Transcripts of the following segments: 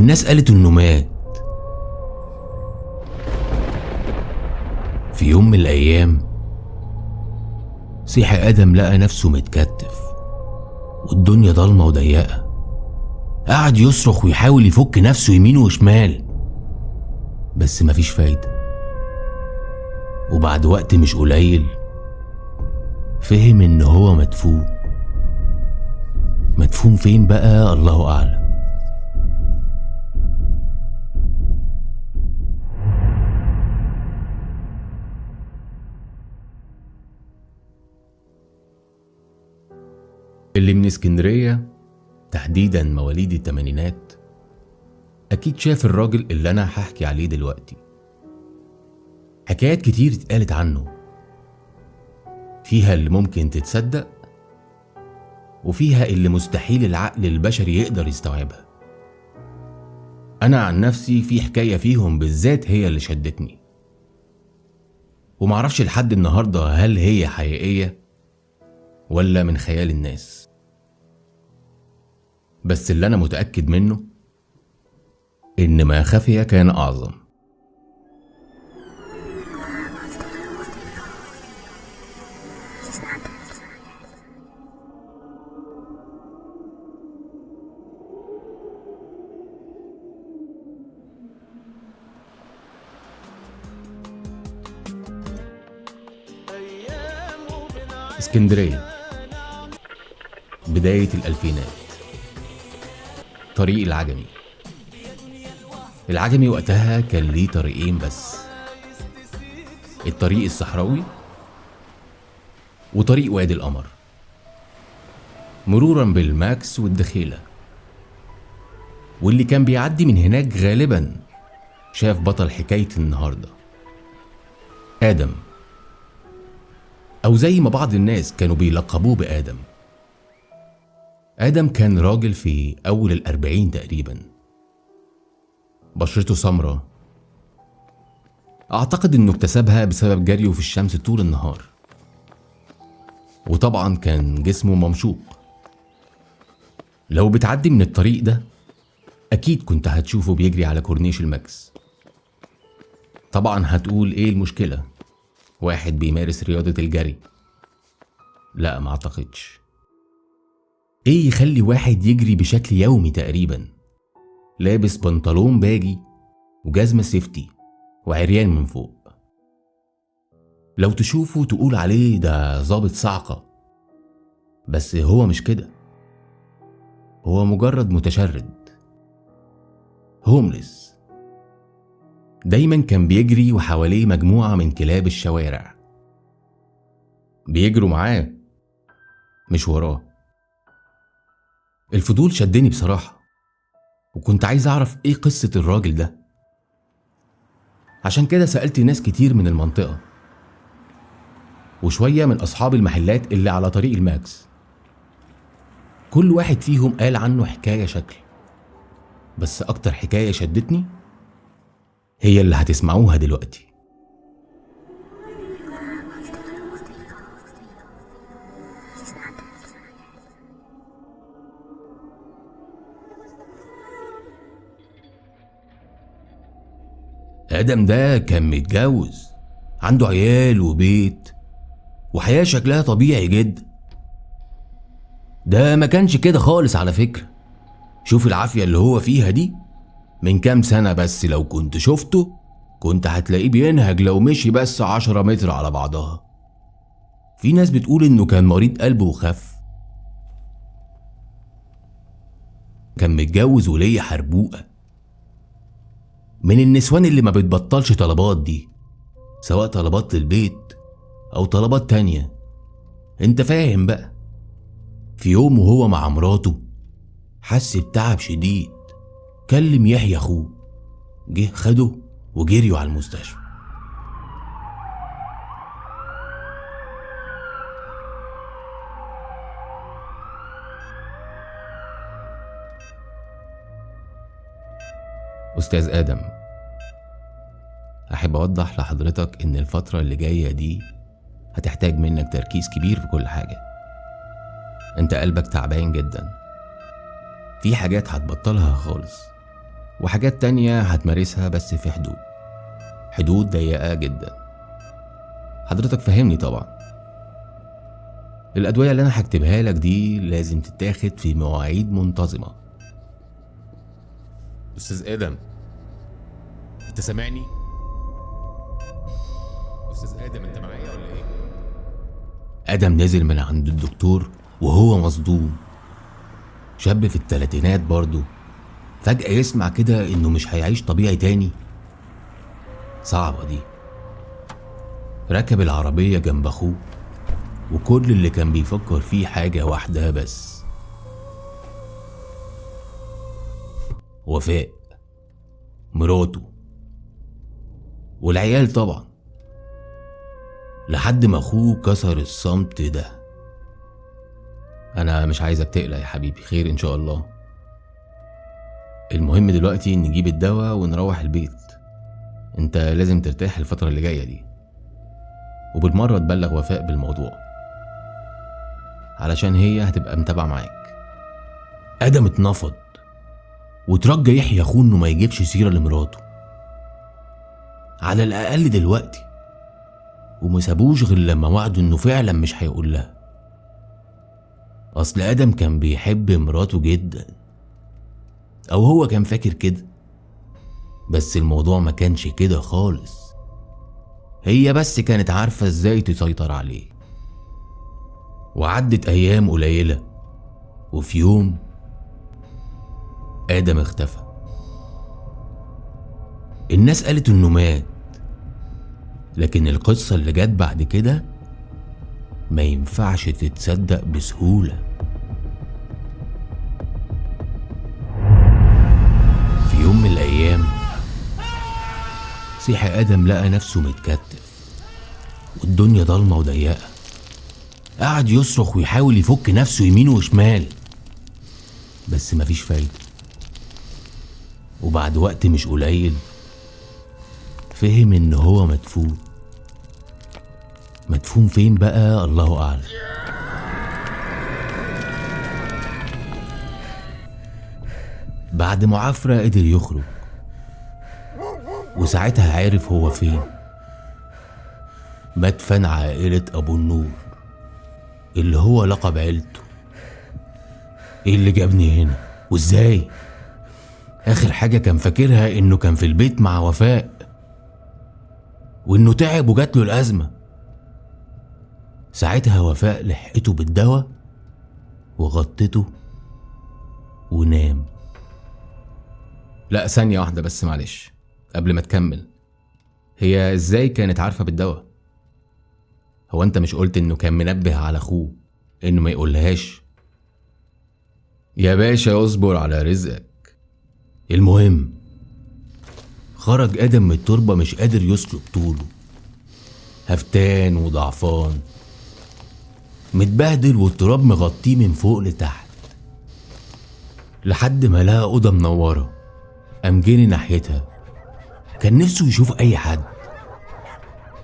الناس قالت انه مات. في يوم من الايام صحي ادم، لقى نفسه متكتف والدنيا ضلمه وضيقه. قعد يصرخ ويحاول يفك نفسه يمين وشمال، بس مفيش فايده. وبعد وقت مش قليل فهم ان هو مدفون. مدفون فين بقى؟ الله اعلم. اللي من اسكندرية، تحديدا مواليد التمانينات، اكيد شاف الراجل اللي انا هحكي عليه دلوقتي. حكايات كتير اتقالت عنه، فيها اللي ممكن تتصدق وفيها اللي مستحيل العقل البشري يقدر يستوعبها. انا عن نفسي في حكاية فيهم بالذات هي اللي شدتني، ومعرفش لحد النهاردة هل هي حقيقية ولا من خيال الناس. بس اللي انا متأكد منه ان ما خفي كان اعظم. اسكندرية، بداية الألفينات. طريق العجمي. العجمي وقتها كان ليه طريقين بس، الطريق الصحراوي وطريق وادي القمر، مرورا بالماكس والدخيلة. واللي كان بيعدي من هناك غالبا شاف بطل حكاية النهاردة، آدم، أو زي ما بعض الناس كانوا بيلقبوه بآدم. آدم كان راجل في أول 40 تقريبا، بشرته سمرة، أعتقد إنه اكتسبها بسبب جريه في الشمس طول النهار. وطبعا كان جسمه ممشوق. لو بتعدي من الطريق ده أكيد كنت هتشوفه بيجري على كورنيش الماكس. طبعا هتقول إيه المشكلة؟ واحد بيمارس رياضة الجري. لا، ما أعتقدش. إيه يخلي واحد يجري بشكل يومي تقريبا لابس بنطلون باجي وجزمة سيفتي وعريان من فوق؟ لو تشوفه تقول عليه ده ظابط صعقة، بس هو مش كده. هو مجرد متشرد، هوملس. دايما كان بيجري وحواليه مجموعة من كلاب الشوارع، بيجروا معاه مش وراه. الفضول شدني بصراحة، وكنت عايز أعرف إيه قصة الراجل ده. عشان كده سألت ناس كتير من المنطقة وشوية من أصحاب المحلات اللي على طريق الماكس. كل واحد فيهم قال عنه حكاية شكل، بس أكتر حكاية شدتني هي اللي هتسمعوها دلوقتي. آدم ده كان متجوز، عنده عيال وبيت وحياة شكلها طبيعي جدا. ده ما كانش كده خالص على فكرة. شوف العافية اللي هو فيها دي. من كام سنة بس لو كنت شفته كنت هتلاقيه بينهج لو مشي بس 10 متر على بعضها. في ناس بتقول انه كان مريض قلب وخف. كان متجوز وليه حربوقة من النسوان اللي ما بتبطلش طلبات دي، سواء طلبات للبيت او طلبات تانية، انت فاهم بقى. في يوم وهو مع مراته حس بتعب شديد، كلم يحيى اخوه، جه خده وجريوا على المستشفى. أستاذ آدم، أحب أوضح لحضرتك إن الفترة اللي جاية دي هتحتاج منك تركيز كبير في كل حاجة. أنت قلبك تعبان جدا، في حاجات هتبطلها خالص وحاجات تانية هتمارسها بس في حدود ضيقة جدا. حضرتك فهمني طبعا. الأدوية اللي أنا هكتبها لك دي لازم تتاخد في مواعيد منتظمة. أستاذ آدم، أنت سامعني؟ أستاذ آدم، أنت معايا ولا إيه؟ آدم نزل من عند الدكتور وهو مصدوم. شاب في التلاتينات برضه، فجأة يسمع كده إنه مش هيعيش طبيعي تاني. صعبة دي. ركب العربية جنب أخوه، وكل اللي كان بيفكر فيه حاجة واحدة بس: وفاء، مراته والعيال طبعا. لحد ما أخوه كسر الصمت ده: أنا مش عايزك تقلق يا حبيبي، خير إن شاء الله. المهم دلوقتي نجيب الدواء ونروح البيت. انت لازم ترتاح الفترة اللي جاية دي، وبالمرة تبلغ وفاء بالموضوع علشان هي هتبقى متابعة معاك. آدم اتنفض وترجى يحيى اخوه انه ما يجيبش سيرة لمراته على الأقل دلوقتي، ومسابوش غير لما وعده انه فعلا مش هيقول لها. اصل آدم كان بيحب مراته جدا، او هو كان فاكر كده، بس الموضوع ما كانش كده خالص. هي بس كانت عارفة ازاي تسيطر عليه. وعدت ايام قليلة، وفي يوم آدم اختفى. الناس قالت انه مات، لكن القصة اللي جت بعد كده ما ينفعش تتصدق بسهولة. في يوم من الايام صحي آدم لقى نفسه متكتف والدنيا ضلمة وضيقة. قعد يصرخ ويحاول يفك نفسه يمين وشمال، بس مفيش فايدة. وبعد وقت مش قليل فهم ان هو مدفون. مدفون فين بقى الله اعلم. بعد معافرة قدر يخرج، وساعتها عرف هو فين: مدفن عائلة ابو النور، اللي هو لقب عيلته. ايه اللي جابني هنا وازاي؟ اخر حاجة كان فاكرها انه كان في البيت مع وفاء، وانه تعب وجاتله الازمة. ساعتها وفاء لحقته بالدواء وغطته ونام. لا، ثانية واحدة بس معلش قبل ما تكمل. هي ازاي كانت عارفة بالدواء؟ هو انت مش قلت انه كان منبه على اخوه انه ما يقولهاش؟ يا باشا اصبر على رزقك. المهم خرج آدم من التربة مش قادر يسلق طوله، هفتان وضعفان، متبهدل والتراب مغطيه من فوق لتحت، لحد ما لقى أوضة منورة. قام جري ناحيتها. كان نفسه يشوف أي حد،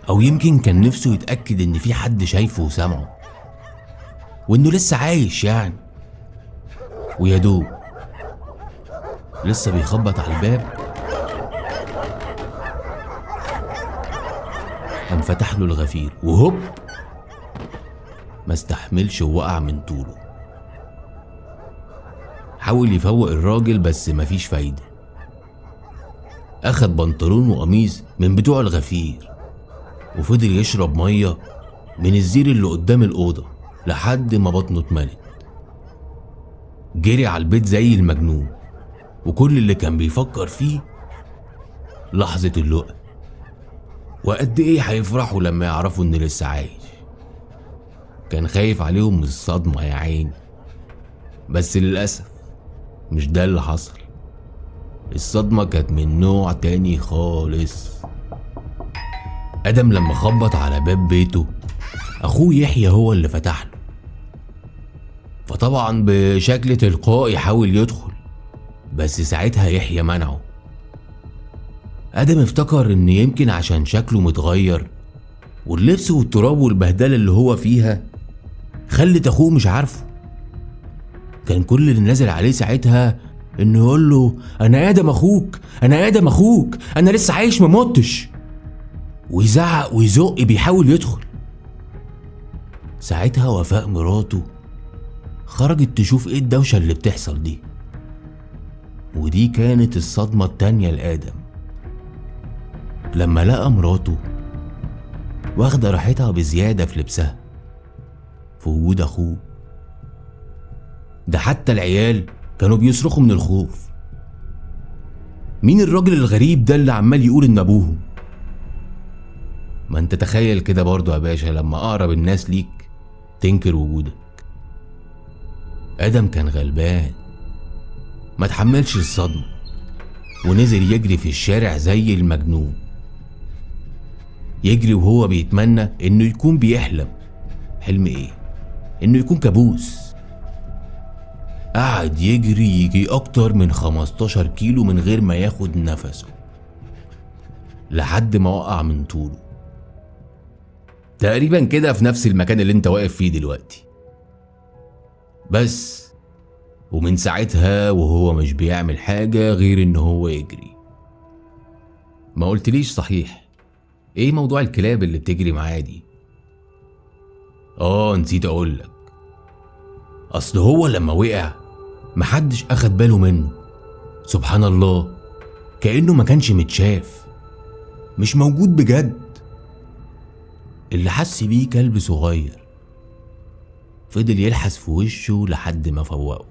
أو يمكن كان نفسه يتأكد إن في حد شايفه وسامعه، وإنه لسه عايش يعني. ويادوب لسه بيخبط على الباب، قام فتح له الغفير وهوب ما استحملش ووقع من طوله. حاول يفوق الراجل بس مفيش فايدة. اخد بنطلون وقميص من بتوع الغفير وفضل يشرب مية من الزير اللي قدام الأوضة لحد ما بطنه اتملت. جري على البيت زي المجنون، وكل اللي كان بيفكر فيه لحظة اللقا، وقد ايه هيفرحوا لما يعرفوا ان لسه عايش. كان خايف عليهم من الصدمة يا عيني، بس للأسف مش ده اللي حصل. الصدمة كانت من نوع تاني خالص. آدم لما خبط على باب بيته أخوه يحيى هو اللي فتح له، فطبعا بشكل تلقائي حاول يدخل، بس ساعتها يحيى منعه. آدم افتكر إن يمكن عشان شكله متغير واللبس والتراب والبهدلة اللي هو فيها خلت أخوه مش عارفه. كان كل اللي نازل عليه ساعتها انه يقول له انا ادم اخوك، انا ادم اخوك، انا لسه عايش ما متش، ويزعق ويزق بيحاول يدخل. ساعتها وفاء مراته خرجت تشوف ايه الدوشة اللي بتحصل دي، ودي كانت الصدمة التانية لآدم لما لقى مراته واخدة راحتها بزيادة في لبسها في وجود أخوه. ده حتى العيال كانوا بيصرخوا من الخوف. مين الراجل الغريب ده اللي عمال يقول إن أبوهم؟ ما انت تخيل كده برضو يا باشا لما أقرب الناس ليك تنكر وجودك. آدم كان غلبان، ما تحملش الصدمة ونزل يجري في الشارع زي المجنون، يجري وهو بيتمنى انه يكون بيحلم. حلم ايه؟ انه يكون كابوس. قعد يجري يجي اكتر من 15 كيلو من غير ما ياخد نفسه لحد ما وقع من طوله، تقريبا كده في نفس المكان اللي انت واقف فيه دلوقتي. بس ومن ساعتها وهو مش بيعمل حاجة غير ان هو يجري. ما قلتليش صحيح ايه موضوع الكلاب اللي بتجري معاه دي؟ نسيت اقولك، اصل هو لما وقع محدش اخد باله منه، سبحان الله، كأنه ما كانش متشاف، مش موجود بجد. اللي حس بيه كلب صغير فضل يلحس في وشه لحد ما فوقه،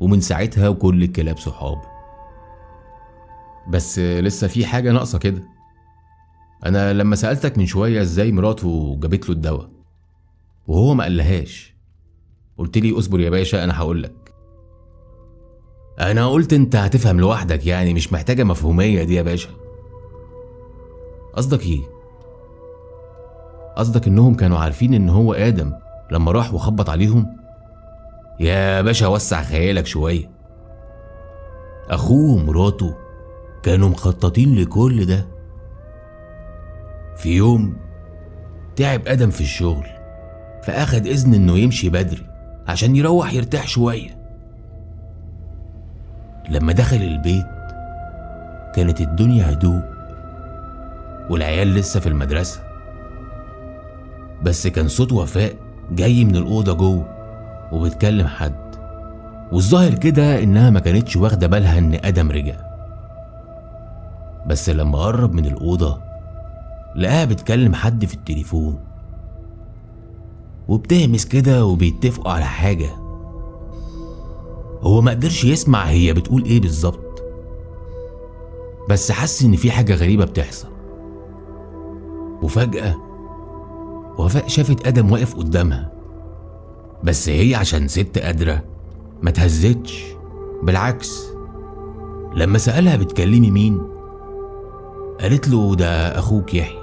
ومن ساعتها وكل الكلاب صحابه. بس لسه في حاجة ناقصة كده. انا لما سألتك من شوية ازاي مراته جابت له الدواء وهو ما قالهاش، قلت لي اصبر يا باشا انا هقولك. انا قلت انت هتفهم لوحدك، يعني مش محتاجة مفهومية دي يا باشا. قصدك ايه؟ قصدك انهم كانوا عارفين ان هو آدم لما راح وخبط عليهم؟ يا باشا وسع خيالك شوية. اخوه ومراته كانوا مخططين لكل ده. في يوم تعب آدم في الشغل فأخد إذن إنه يمشي بدري عشان يروح يرتاح شوية. لما دخل البيت كانت الدنيا هدوء والعيال لسه في المدرسة، بس كان صوت وفاء جاي من الأوضة جوه وبتكلم حد، والظاهر كده إنها ما كانتش واخدة بالها إن آدم رجع. بس لما قرب من الأوضة لقاها بتكلم حد في التليفون وبتهمس كده وبيتفقوا على حاجة. هو ما قدرش يسمع هي بتقول ايه بالظبط، بس حس ان في حاجة غريبة بتحصل. وفجأة وفاء شافت آدم واقف قدامها، بس هي عشان ست قادرة ما تهزتش، بالعكس لما سألها بتكلمي مين قالت له ده اخوك يحيى،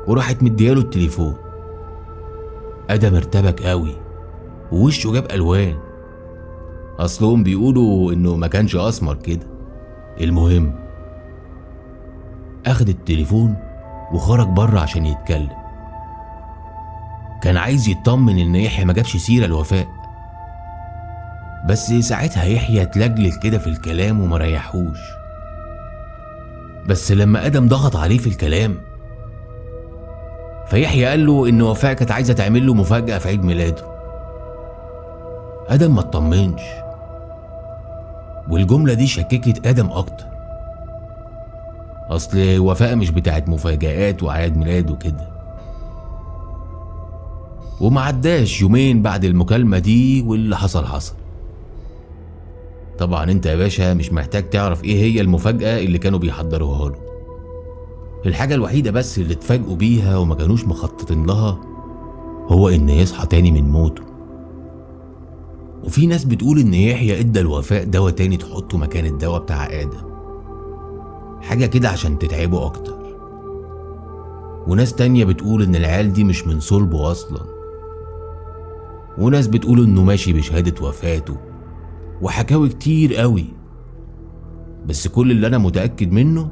وراحت مدياله التليفون. آدم ارتبك قوي ووشه جاب ألوان، اصلهم بيقولوا انه ما كانش اسمر كده. المهم اخد التليفون وخرج بره عشان يتكلم. كان عايز يطمن ان يحيى ما جابش سيرة لوفاء، بس ساعتها يحيى اتلجلج كده في الكلام وما ريحوش. بس لما آدم ضغط عليه في الكلام فيحيى قال له ان وفاء كانت عايزة تعمل له مفاجأة في عيد ميلاده. آدم ما اطمنش، والجملة دي شككت آدم اكتر، اصل وفاء مش بتاعت مفاجآت وعيد ميلاد وكده. وما عداش يومين بعد المكالمة دي واللي حصل. طبعا انت يا باشا مش محتاج تعرف ايه هي المفاجأة اللي كانوا بيحضروها له. الحاجة الوحيدة بس اللي اتفاجئوا بيها وما كانوش مخططين لها هو ان يصحى تاني من موته. وفي ناس بتقول ان يحيى ادى الوفاء دواء تاني تحطه مكان الدواء بتاع آدم، حاجة كده عشان تتعبه اكتر. وناس تانية بتقول ان العيال دي مش من صلبه اصلا، وناس بتقول انه ماشي بشهادة وفاته، وحكاوي كتير قوي. بس كل اللي انا متأكد منه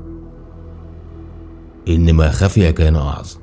ان ما خفي كان اعظم.